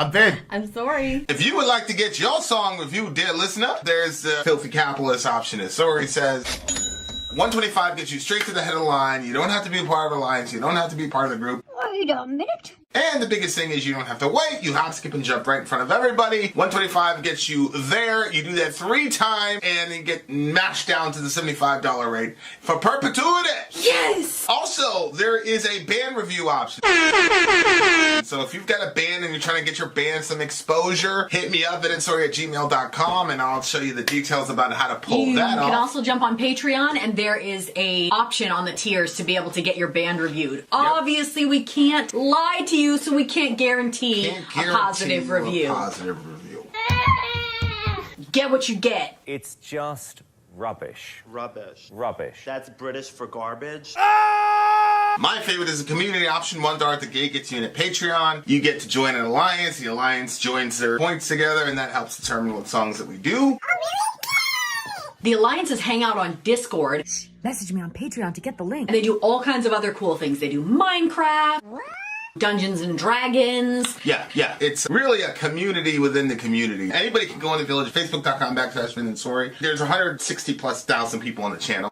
I'm Vin. I'm Sori. If you would like to get your song reviewed, dear listener, there's the filthy capitalist option. As Sori says, $125 gets you straight to the head of the line. You don't have to be a part of the alliance. You don't have to be part of the group. Wait a minute. And the biggest thing is you don't have to wait. You hop, skip, and jump right in front of everybody. $125 gets you there. You do that 3 times, and then get mashed down to the $75 rate for perpetuity. Yes! Also, there is a band review option. So if you've got a band and you're trying to get your band some exposure, hit me up at villageXchange@gmail.com, and I'll show you the details about how to pull that off. You can also jump on Patreon, and there is a option on the tiers to be able to get your band reviewed. Obviously, we can't lie to you, so we can't guarantee a positive review. Get what you get. It's just rubbish. Rubbish. Rubbish. That's British for garbage. My favorite is a community option. $1 at the gate gets you in a Patreon. You get to join an alliance. The alliance joins their points together, and that helps determine what songs that we do. The alliances hang out on Discord. Message me on Patreon to get the link. And they do all kinds of other cool things. They do Minecraft, Dungeons and Dragons. Yeah. It's really a community within the community. Anybody can go on the village, facebook.com/Vin and Sori. There's 160,000+ people on the channel.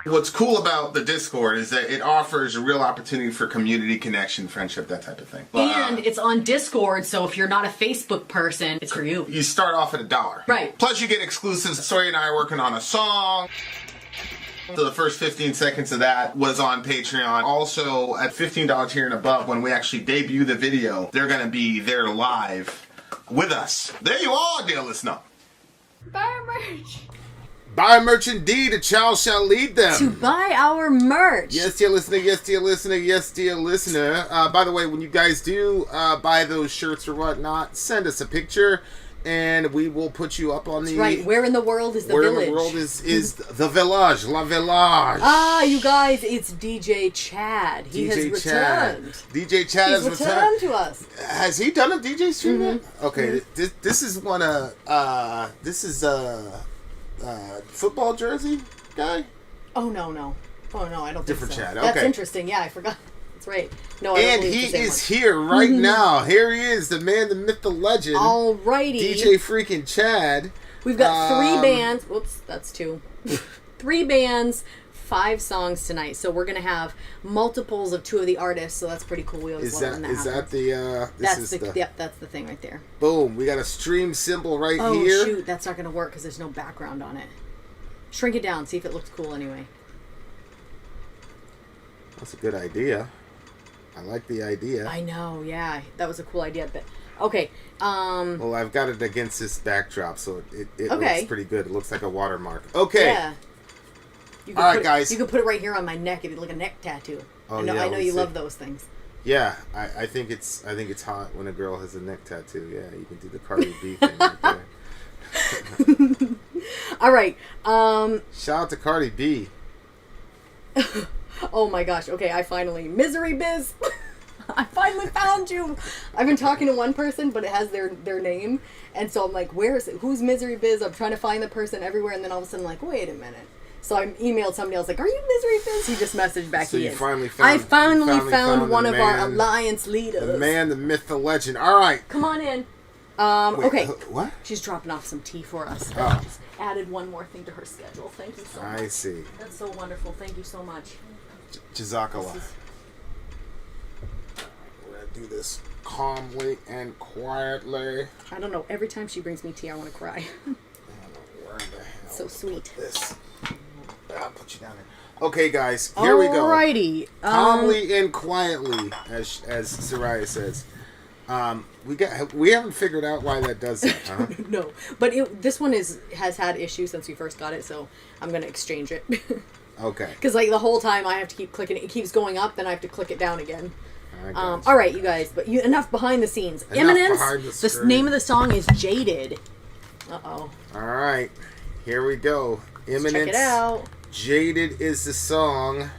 What's cool about the Discord is that it offers a real opportunity for community connection, friendship, that type of thing. And it's on Discord, so if you're not a Facebook person, it's for you. You start off at $1. Right. Plus you get exclusives. Sori and I are working on a song. So the first 15 seconds of that was on Patreon. Also, at $15 tier and above, when we actually debut the video, they're going to be there live with us. There you are, dear listener. Buy merch. Buy merch indeed, a child shall lead them. To buy our merch. Yes, dear listener, yes, dear listener, yes, dear listener. By the way, when you guys do buy those shirts or whatnot, send us a picture. And we will put you up on the... That's right. Where in the world is the village? village? Where in the world is the village? La Village. Ah, you guys, it's DJ Chad. He has returned. DJ Chad has returned to us. Has he done a DJ stream yet? Okay, this is one of... this is a football jersey guy? Oh, no. Oh, no, I don't Different think so. Chad, okay. That's interesting. Yeah, I forgot. That's right. No, I don't And believe he it's the same is one. here right now. Here he is, the man, the myth, the legend. Alrighty. DJ freaking Chad. We've got 3 bands. Whoops, that's 2. 3 bands, 5 songs tonight. So we're gonna have multiples of 2 of the artists. So that's pretty cool. We always love when that happens. Yep, that's the thing right there. Boom. We got a stream symbol right Oh here. shoot, that's not gonna work because there's no background on it. Shrink it down. See if it looks cool anyway. That's a good idea. I like the idea. I know, yeah. That was a cool idea, but okay. Well, I've got it against this backdrop, so it Okay. looks pretty good. It looks like a watermark. Okay. Yeah. All right, guys. You could put it right here on my neck. It'd be like a neck tattoo. Oh, I know, yeah, I know you love those things. Yeah, I think it's hot when a girl has a neck tattoo. Yeah, you can do the Cardi B thing right there. All right. Shout out to Cardi B. Oh my gosh. Okay, Misery Biz. I finally found you. I've been talking to one person, but it has their name, and so I'm like, who's Misery Biz? I'm trying to find the person everywhere, and then all of a sudden, I'm like, wait a minute. So I emailed somebody else, like, are you Misery Biz? He just messaged back. So he you is. finally found. I finally found one of man, our alliance leaders. The man, the myth, the legend. All right. Come on in. Wait, okay. What? She's dropping off some tea for us. Oh. Just added one more thing to her schedule. Thank you so much. I see. That's so wonderful. Thank you so much. Jazakallah. We're going to do this calmly and quietly. I don't know. Every time she brings me tea, I want to cry. Where the hell So sweet. This. I'll put you down there. Okay, guys. Here we go. Alrighty. Calmly and quietly, as Soraya says. We haven't figured out why that does that, huh? No, but this one has had issues since we first got it, so I'm gonna exchange it. Okay. Because like the whole time I have to keep clicking it. It keeps going up, then I have to click it down again. All right, you guys. But enough behind the scenes. Imminence. The name of the song is Jaded. Uh-oh. All right. Here we go. Imminence. Check it out. Jaded is the song.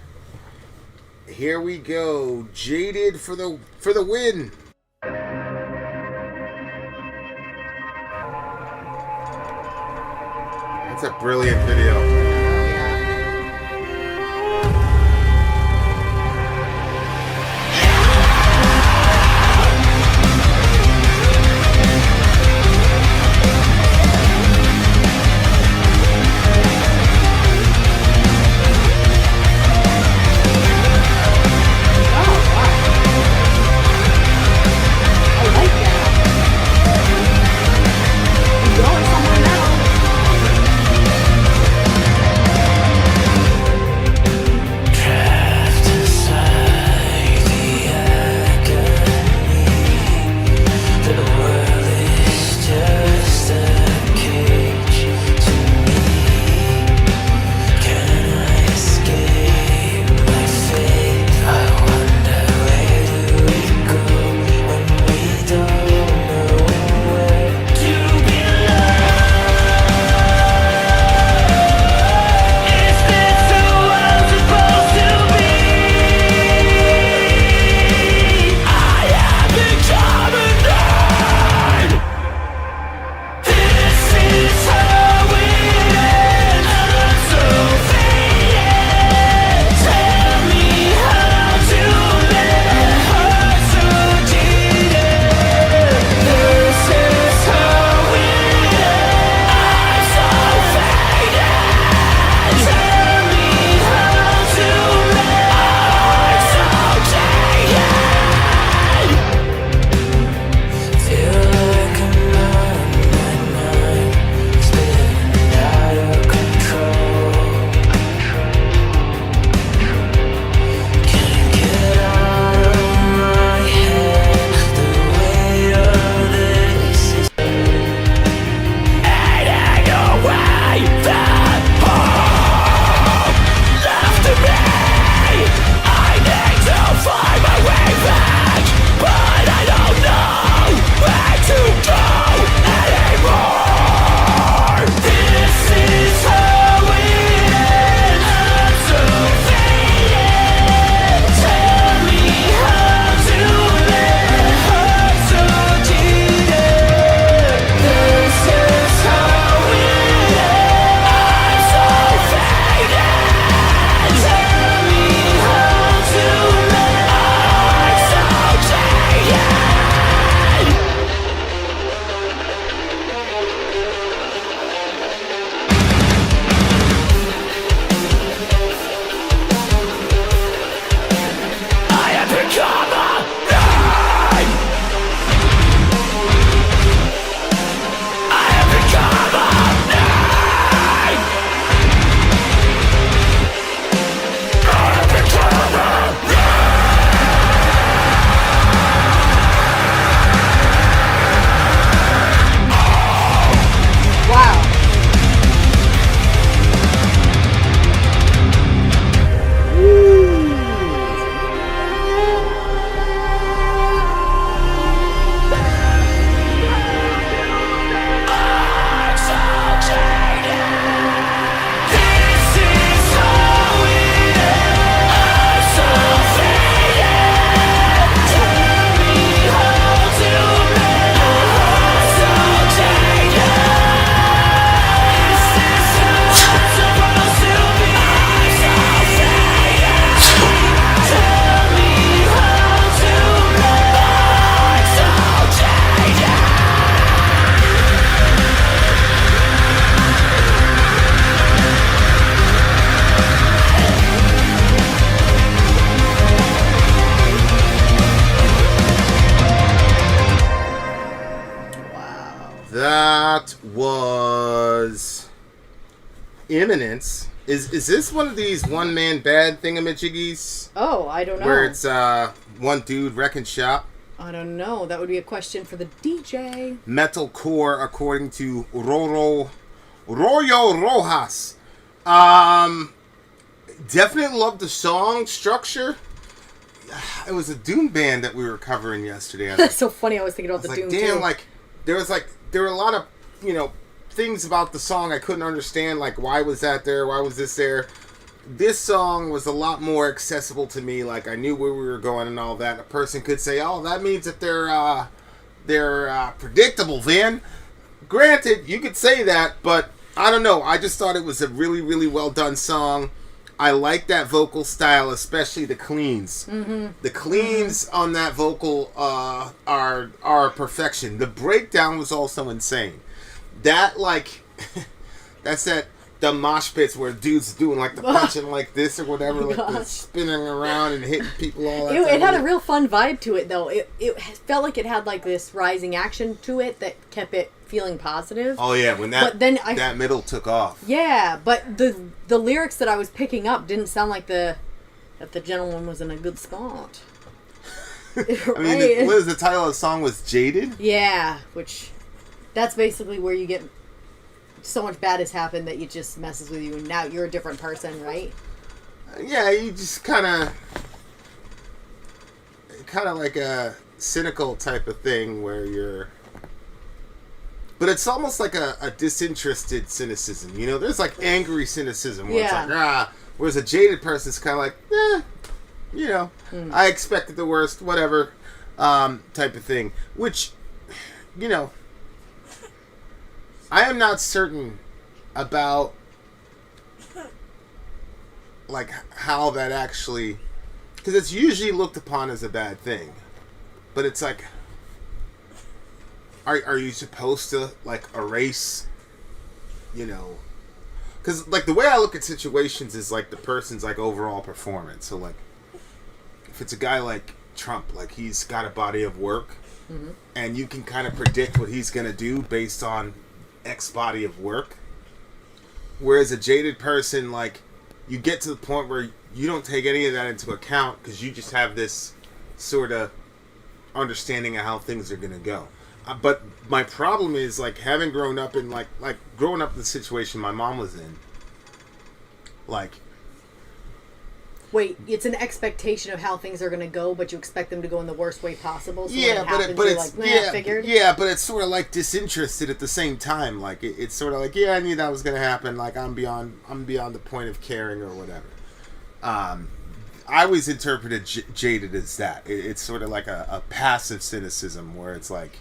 Here we go. Jaded for the win. That's a brilliant video. That was Imminence. Is this one of these one-man band thingamajiggies? Oh, I don't know. Where it's one dude wrecking shop? I don't know. That would be a question for the DJ. Metalcore, according to Royo Rojas. Definitely love the song structure. It was a Doom band that we were covering yesterday. That's so funny. I was thinking about the Doom damn, too. like there were a lot of things about the song I couldn't understand. Like, why was that there? Why was this there? This song was a lot more accessible to me. Like, I knew where we were going and all that. A person could say, "Oh, that means that they're predictable." Vin, granted, you could say that, but I don't know. I just thought it was a really, really well done song. I like that vocal style, especially the cleans. Mm-hmm. The cleans on that vocal are perfection. The breakdown was also insane. That that's the mosh pits where dudes doing like the punching like this or whatever, like the spinning around and hitting people all that. It had a real fun vibe to it, though. It felt like it had like this rising action to it that kept it feeling positive. Oh yeah, when that middle took off. Yeah, but the lyrics that I was picking up didn't sound like that the gentleman was in a good spot. I mean, what is the title of the song? Was Jaded? Yeah, which that's basically where you get so much bad has happened that it just messes with you, and now you're a different person, right? Yeah, you just kind of like a cynical type of thing where you're. But it's almost like a disinterested cynicism, you know? There's like angry cynicism where it's like, whereas a jaded person's kind of like, I expected the worst, whatever, type of thing. Which, I am not certain about, like, how that actually... Because it's usually looked upon as a bad thing. But it's like... Are you supposed to, like, erase, because, like, the way I look at situations is, like, the person's, like, overall performance. So, like, if it's a guy like Trump, like, he's got a body of work, and you can kind of predict what he's going to do based on X body of work. Whereas a jaded person, like, you get to the point where you don't take any of that into account because you just have this sort of understanding of how things are going to go. But my problem is, like, having grown up in, like growing up in the situation my mom was in, like... Wait, it's an expectation of how things are going to go, but you expect them to go in the worst way possible, so yeah, when it happens, but you're it's... like, figured? Yeah, but it's sort of, like, disinterested at the same time. Like, it's sort of like, yeah, I knew that was going to happen. Like, I'm beyond the point of caring or whatever. I always interpreted jaded as that. It's sort of like a passive cynicism where it's like...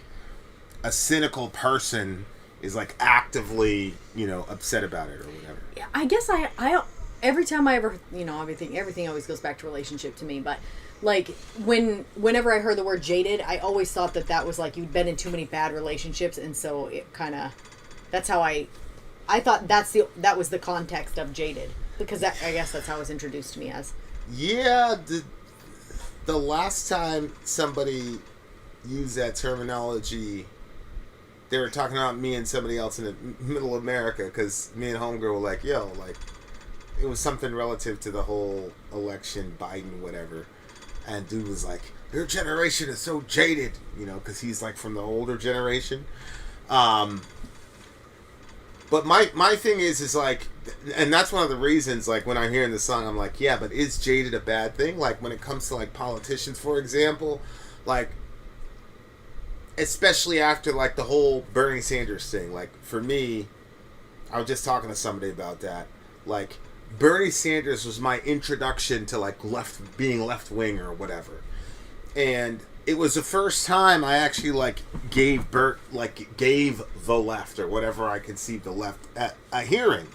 a cynical person is like actively, upset about it or whatever. Yeah, I guess I every time I ever, everything always goes back to relationship to me, but like whenever I heard the word jaded, I always thought that was like you'd been in too many bad relationships, and so it kind of, that's how I thought that was the context of jaded, because I guess that's how it was introduced to me as. Yeah, the last time somebody used that terminology, they were talking about me and somebody else in the middle America, because me and homegirl were like, yo, like, it was something relative to the whole election, Biden, whatever. And dude was like, your generation is so jaded, because he's like from the older generation. But my thing is like, and that's one of the reasons, like, when I'm hearing the song, I'm like, yeah, but is jaded a bad thing? Like, when it comes to, like, politicians, for example, like, especially after, like, the whole Bernie Sanders thing. Like, for me, I was just talking to somebody about that. Like, Bernie Sanders was my introduction to, like, being left-wing or whatever. And it was the first time I actually, like, gave the left, or whatever I conceived the left, a hearing.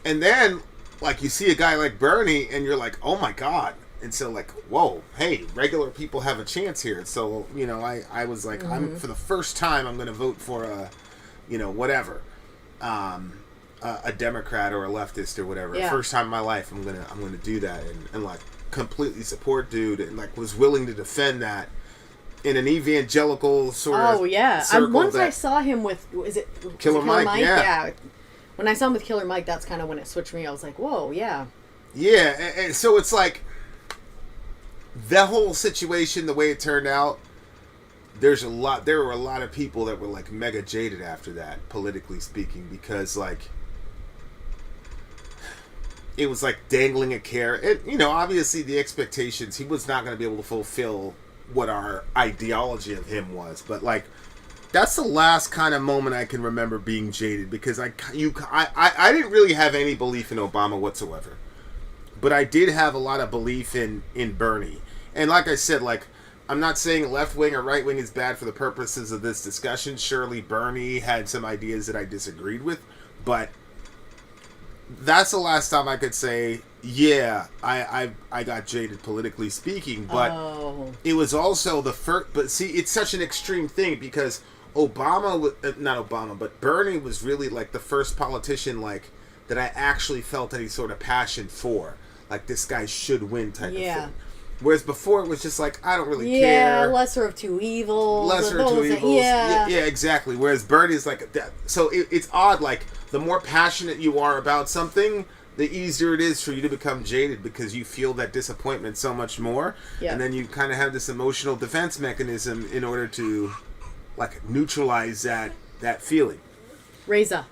And then, like, you see a guy like Bernie, and you're like, oh my God. And so, like, whoa, hey, regular people have a chance here. So, I was like, for the first time, I'm going to vote for a Democrat or a leftist or whatever. Yeah. First time in my life, I'm gonna do that and like completely support dude, and like was willing to defend that in an evangelical sort of Oh yeah. circle Once that- I saw him with Killer Mike, yeah. When I saw him with Killer Mike, that's kind of when it switched me. I was like, whoa, yeah. Yeah, and so it's like the whole situation, the way it turned out. There were a lot of people that were like mega jaded after that, politically speaking, because like it was like dangling a carrot. And, you know, obviously the expectations, he was not going to be able to fulfill what our ideology of him was. But like, that's the last kind of moment I can remember being jaded, because I didn't really have any belief in Obama whatsoever. But I did have a lot of belief in Bernie. And like I said, like, I'm not saying left wing or right wing is bad for the purposes of this discussion. Surely Bernie had some ideas that I disagreed with, but that's the last time I could say, yeah, I got jaded politically speaking. But it was also the first. But see, it's such an extreme thing, because not Obama, but Bernie was really like the first politician like that I actually felt any sort of passion for. Like, this guy should win type of thing. Whereas before it was just like, I don't really care. Yeah, lesser of two evils. Lesser of two evils. Yeah, exactly. Whereas Bernie's like that. So it's odd. Like, the more passionate you are about something, the easier it is for you to become jaded, because you feel that disappointment so much more. Yeah. And then you kind of have this emotional defense mechanism in order to like neutralize that feeling. Reza.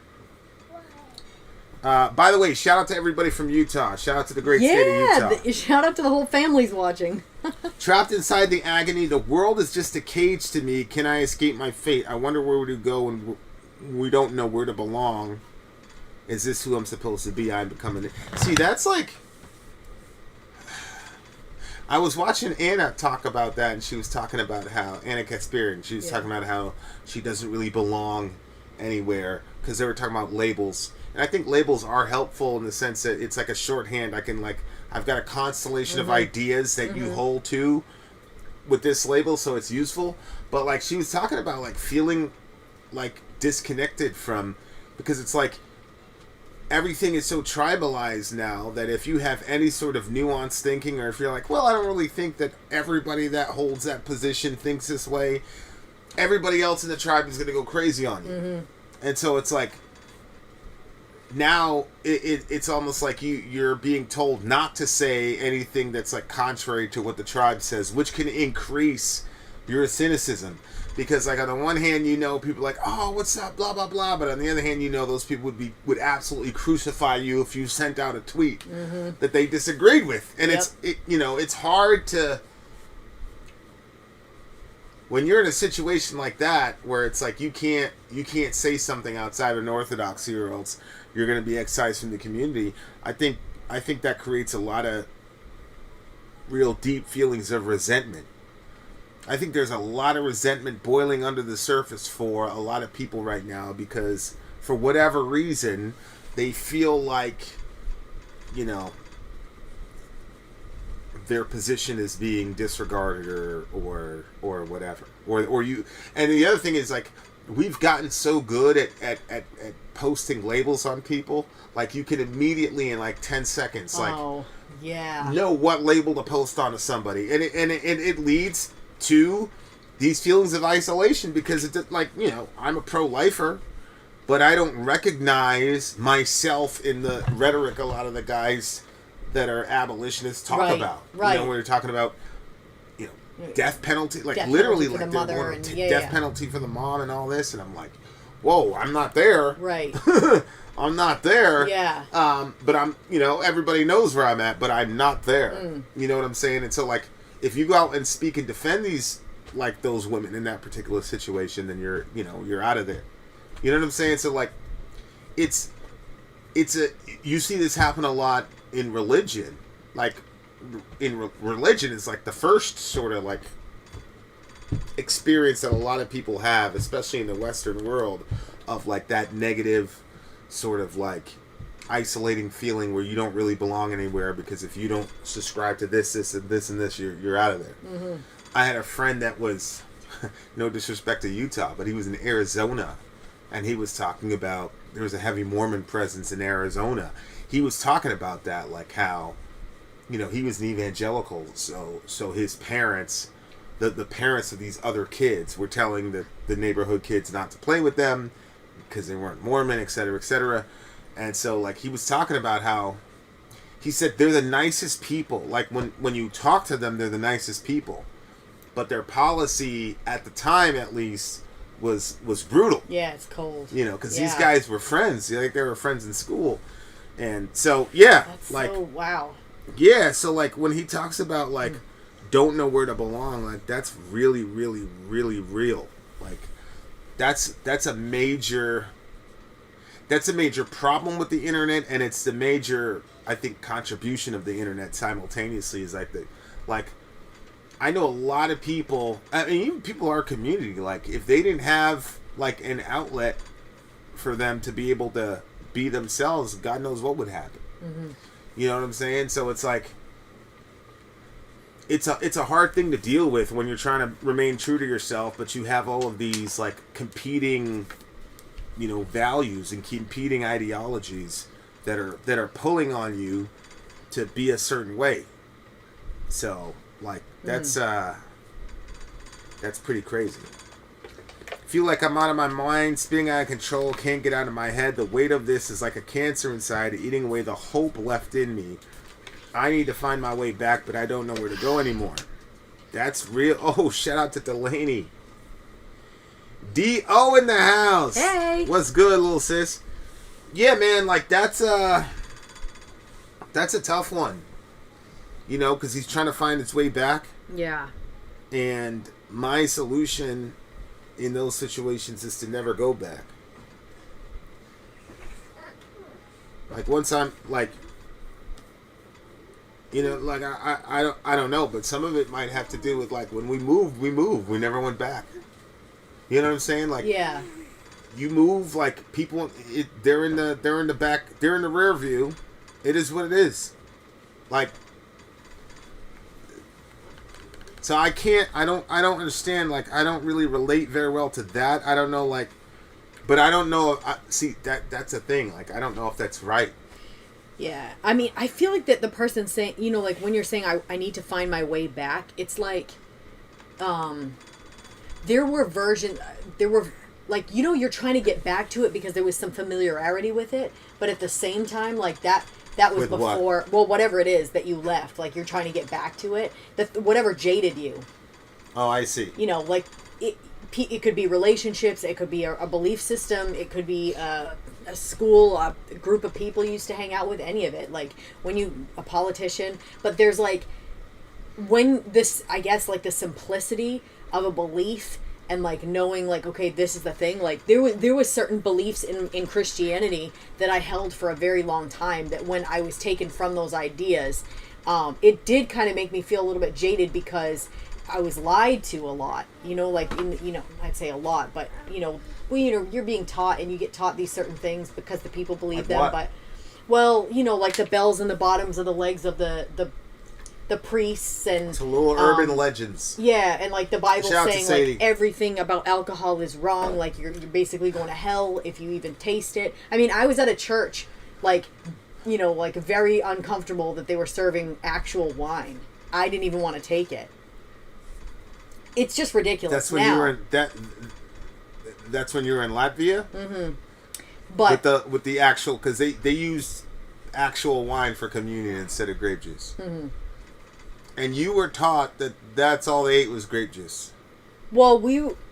By the way, shout out to everybody from Utah. Shout out to the great state of Utah. Shout out to the whole families watching. Trapped inside the agony, the world is just a cage to me. Can I escape my fate? I wonder where to go when we don't know where to belong. Is this who I'm supposed to be? I'm becoming... See, that's like... I was watching Anna talk about that, and she was talking about how... Anna Kasparian, she was talking about how she doesn't really belong anywhere, because they were talking about labels. And I think labels are helpful in the sense that it's like a shorthand. I can like, I've got a constellation of ideas that you hold to with this label, so it's useful. But like, she was talking about like feeling like disconnected from, because it's like everything is so tribalized now that if you have any sort of nuanced thinking, or if you're like, well, I don't really think that everybody that holds that position thinks this way, everybody else in the tribe is going to go crazy on you. And so it's like, now it's almost like you're being told not to say anything that's like contrary to what the tribe says, which can increase your cynicism, because like on the one hand, you know, people are like, oh, what's up, blah blah blah, but on the other hand, you know, those people would absolutely crucify you if you sent out a tweet that they disagreed with. And it's hard to, when you're in a situation like that where it's like you can't say something outside of an orthodoxy, or else you're going to be excised from the community. I think that creates a lot of real deep feelings of resentment. I think there's a lot of resentment boiling under the surface for a lot of people right now, because for whatever reason they feel like, you know, their position is being disregarded or whatever. Or you, and the other thing is like, we've gotten so good at posting labels on people. Like, you can immediately in like 10 seconds know what label to post onto somebody, and it leads to these feelings of isolation, because it's like, you know, I'm a pro-lifer, but I don't recognize myself in the rhetoric a lot of the guys that are abolitionists talk about. Right. You know, when you're talking about, you know, death penalty, like death literally penalty, like they're going to take death penalty for the mom and all this, and I'm like, whoa, I'm not there. Right. I'm not there. Yeah. But I'm, you know, everybody knows where I'm at, but I'm not there. You know what I'm saying? And so, like, if you go out and speak and defend these, like, those women in that particular situation, then you're, you know, you're out of there. You know what I'm saying? So, like, you see this happen a lot in religion. Like, religion is like the first sort of like experience that a lot of people have, especially in the Western world, of like that negative sort of like isolating feeling where you don't really belong anywhere, because if you don't subscribe to this and this, you're out of there. I had a friend that was, no disrespect to Utah, but he was in Arizona, and he was talking about there was a heavy Mormon presence in Arizona. He was talking about that, like how, you know, he was an evangelical, so his parents the parents of these other kids were telling the neighborhood kids not to play with them because they weren't Mormon, etc., etc. And so, like, he was talking about how he said they're the nicest people. Like, when you talk to them, they're the nicest people. But their policy, at the time at least, was brutal. Yeah, it's cold. You know, because Yeah. these guys were friends. Like, they were friends in school. And so, yeah. That's like, so, wow. yeah, so, like, when he talks about, like, don't know where to belong, like, that's really, really, really real. Like, that's a major problem with the internet, and it's the major, I think, contribution of the internet simultaneously is like I know a lot of people, I mean, even people in our community, like, if they didn't have, like, an outlet for them to be able to be themselves, God knows what would happen. Mm-hmm. You know what I'm saying? So it's like, it's a hard thing to deal with when you're trying to remain true to yourself, but you have all of these, like, competing, you know, values and competing ideologies that are pulling on you to be a certain way. So, like, that's pretty crazy. Feel like I'm out of my mind, spinning out of control, can't get out of my head. The weight of this is like a cancer inside, eating away the hope left in me. I need to find my way back, but I don't know where to go anymore. That's real. Oh, shout out to Delaney. D.O. in the house. Hey. What's good, little sis? Yeah, man, like, that's a tough one. You know, because he's trying to find his way back. Yeah. And my solution in those situations is to never go back. Like, once I'm, like, you know, like, I don't know, but some of it might have to do with, like, when we moved. We never went back. You know what I'm saying? Like, Yeah. you move, like, people, they're in the back, they're in the rear view. It is what it is. Like, so I don't understand, like, I don't really relate very well to that. I don't know, like, but I don't know, see, that's a thing, like, I don't know if that's right. Yeah. I mean, I feel like that the person saying, you know, like, when you're saying, I need to find my way back, it's like, there were, like, you know, you're trying to get back to it because there was some familiarity with it, but at the same time, like, that was With before, what? well, whatever it is that you left, like, you're trying to get back to it, that whatever jaded you. Oh, I see. You know, like, it could be relationships, it could be a belief system, it could be a school, a group of people you used to hang out with, any of it. Like, a politician, but there's, like, when this, I guess, like, the simplicity of a belief and, like, knowing, like, okay, this is the thing, like, there was certain beliefs in Christianity that I held for a very long time, that when I was taken from those ideas, it did kind of make me feel a little bit jaded because I was lied to a lot, you know, like, you know, I'd say a lot, but, you know, well, you know, you're being taught and you get taught these certain things because the people believe Like them, what? but, well, you know, like the bells and the bottoms of the legs of the priests and It's a little urban legends. yeah, and like the Bible Shout out to saying Sadie. like everything about alcohol is wrong, like you're basically going to hell if you even taste it. I mean, I was at a church, like, you know, like very uncomfortable that they were serving actual wine. I didn't even want to take it. It's just ridiculous. That's when now. you were in that's when you were in Latvia? Mm-hmm. But with the actual, because they used actual wine for communion instead of grape juice. Mm-hmm. And you were taught that that's all they ate was grape juice. well,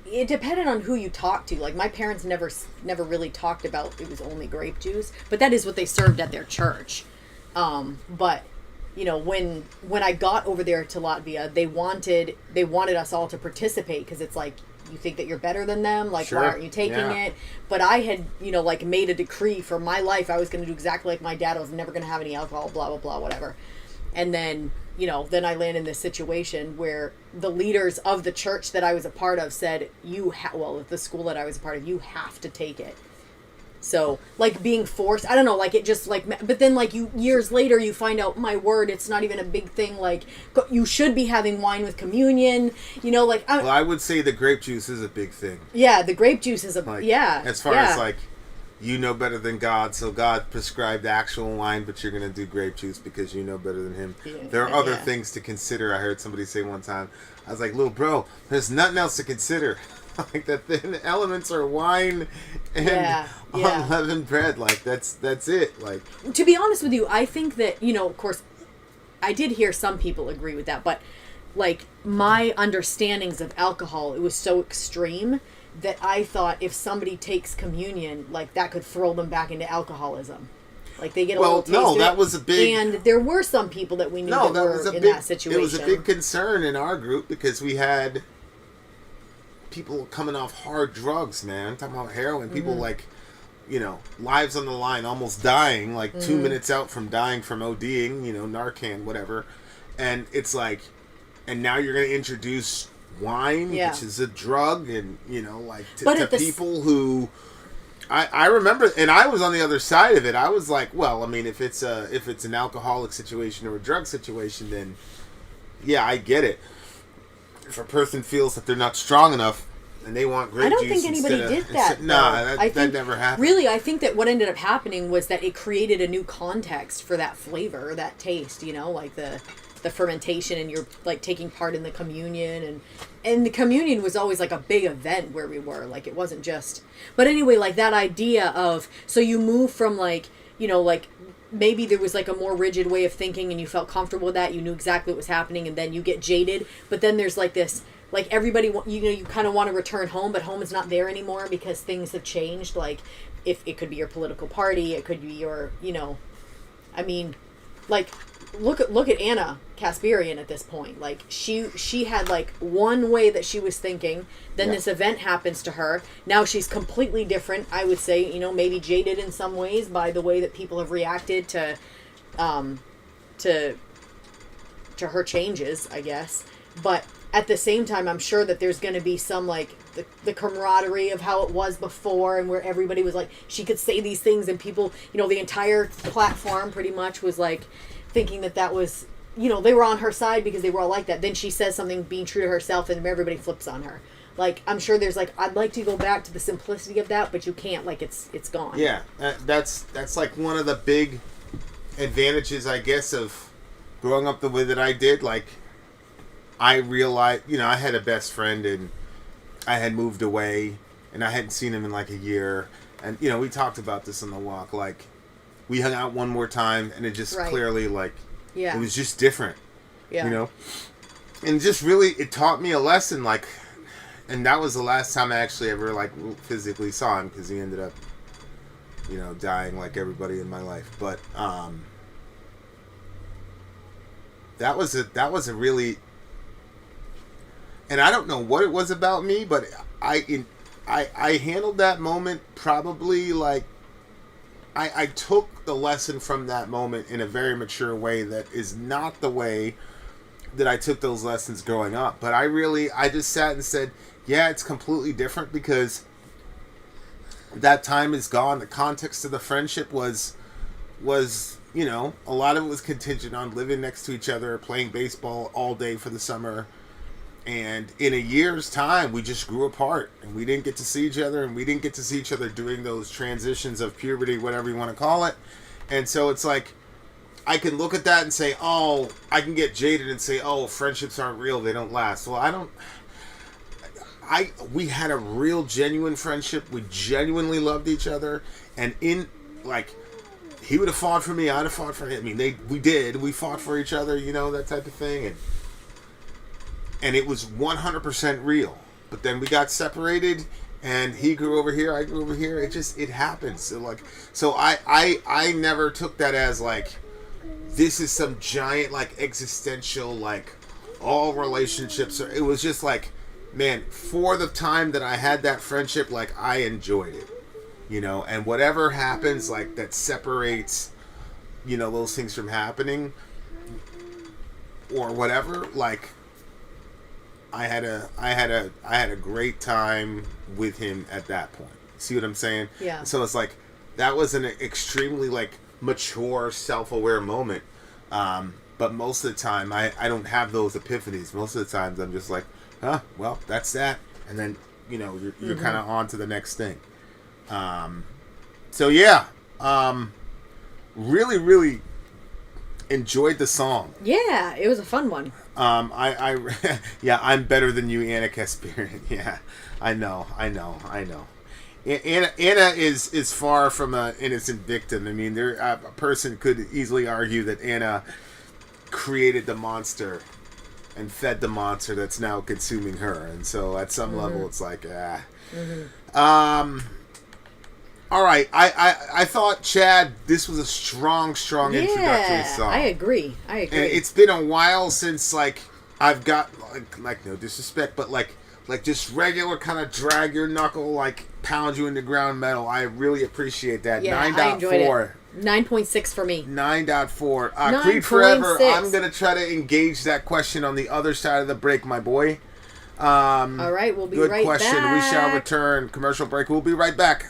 it depended on who you talked to. Like, my parents never really talked about it was only grape juice, but that is what they served at their church. But you know, when I got over there to Latvia, they wanted us all to participate because it's like, you think that you're better than them, like, Sure. why aren't you taking Yeah. it? But I had, you know, like, made a decree for my life. I was going to do exactly like my dad. I was never going to have any alcohol, blah blah blah, whatever. And then, you know, then I land in this situation where the leaders of the church that I was a part of said, the school that I was a part of, you have to take it. So, like, being forced, I don't know, like, it just, like, but then, like, years later, you find out, my word, it's not even a big thing, like, you should be having wine with communion, you know, like, Well, I would say the grape juice is a big thing. yeah, the grape juice is Like, yeah. As far as, like, you know better than God, so God prescribed actual wine, but you're going to do grape juice because you know better than him. Yeah, There are other yeah. things to consider. I heard somebody say one time, I was like, little bro, there's nothing else to consider. Like the thin elements are wine and Yeah, yeah. unleavened bread. Like that's it. Like, To be honest with you, I think that, of course, I did hear some people agree with that, but like my understandings of alcohol, it was so extreme that I thought if somebody takes communion, like that could throw them back into alcoholism. Like they get a little taste of that it. was a big... And there were some people that we knew that were in that situation. It was a big concern in our group because we had people coming off hard drugs, man. I'm talking about heroin. People like, lives on the line, almost dying, like 2 minutes out from dying from ODing, Narcan, whatever. And it's like, and now you're going to introduce wine, which is a drug, and, to people who... I remember, and I was on the other side of it. I was like, well, I mean, if it's an alcoholic situation or a drug situation, then yeah, I get it. If a person feels that they're not strong enough and they want grape juice, I don't think anybody did that. That never happened. Really, I think that what ended up happening was that it created a new context for that flavor, that taste. Like the fermentation, and you're like taking part in the communion, and the communion was always like a big event where we were, like it wasn't just, but anyway, like that idea of, so you move from like, like maybe there was like a more rigid way of thinking and you felt comfortable with that, you knew exactly what was happening, and then you get jaded, but then there's like this, like everybody, you kind of want to return home, but home is not there anymore because things have changed. Like if it could be your political party, it could be your, I mean, like look at Anna Kasparian at this point. Like she had like one way that she was thinking, then this event happens to her, now she's completely different. I would say, maybe jaded in some ways by the way that people have reacted to her changes, I guess. But at the same time, I'm sure that there's going to be some like the camaraderie of how it was before, and where everybody was like, she could say these things and people, the entire platform pretty much was like thinking that was, they were on her side because they were all like that. Then she says something being true to herself and everybody flips on her. Like, I'm sure there's like, I'd like to go back to the simplicity of that, but you can't, like it's gone. Yeah, that's like one of the big advantages, I guess, of growing up the way that I did. Like, I realized, I had a best friend and I had moved away and I hadn't seen him in like a year. And, we talked about this on the walk. Like, we hung out one more time and it just clearly, like, it was just different. Yeah. And just really, it taught me a lesson, like, and that was the last time I actually ever, like, physically saw him because he ended up, dying like everybody in my life. But, that was a really... And I don't know what it was about me, but I handled that moment probably like I took the lesson from that moment in a very mature way that is not the way that I took those lessons growing up. But I just sat and said, yeah, it's completely different because that time is gone. The context of the friendship was a lot of it was contingent on living next to each other, playing baseball all day for the summer. And in a year's time, we just grew apart, and we didn't get to see each other, and we didn't get to see each other doing those transitions of puberty, whatever you want to call it. And so it's like, I can look at that and say, oh, I can get jaded and say, oh, friendships aren't real, they don't last. Well, we had a real, genuine friendship. We genuinely loved each other, and he would have fought for me, I'd have fought for him. I mean, we fought for each other, that type of thing, and it was 100% real. But then we got separated, and he grew over here, I grew over here. It happens. So I never took that as like, this is some giant like existential like all relationships. It was just like, man, for the time that I had that friendship, like I enjoyed it, and whatever happens like that separates, those things from happening or whatever, like. I had a great time with him at that point. See what I'm saying? Yeah. So it's like that was an extremely like mature, self-aware moment. But most of the time, I don't have those epiphanies. Most of the times, I'm just like, well, that's that, and then you're kind of on to the next thing. So yeah, really, really enjoyed the song. Yeah, it was a fun one. Yeah, I'm better than you, Anna Kasparian. Yeah, I know. Anna is far from an innocent victim. I mean, a person could easily argue that Anna created the monster and fed the monster that's now consuming her, and so at some level, it's like, All right, I thought, Chad, this was a strong introductory song. I agree. And it's been a while since, like, I've got, like no disrespect, but like just regular kind of drag your knuckle, like, pound you into ground metal. I really appreciate that. Yeah, 9.4. I enjoyed it. 9.6 for me. 9.4. Creed Forever, 9.6. I'm going to try to engage that question on the other side of the break, my boy. All right, we'll be right back. Good question. We shall return. Commercial break. We'll be right back.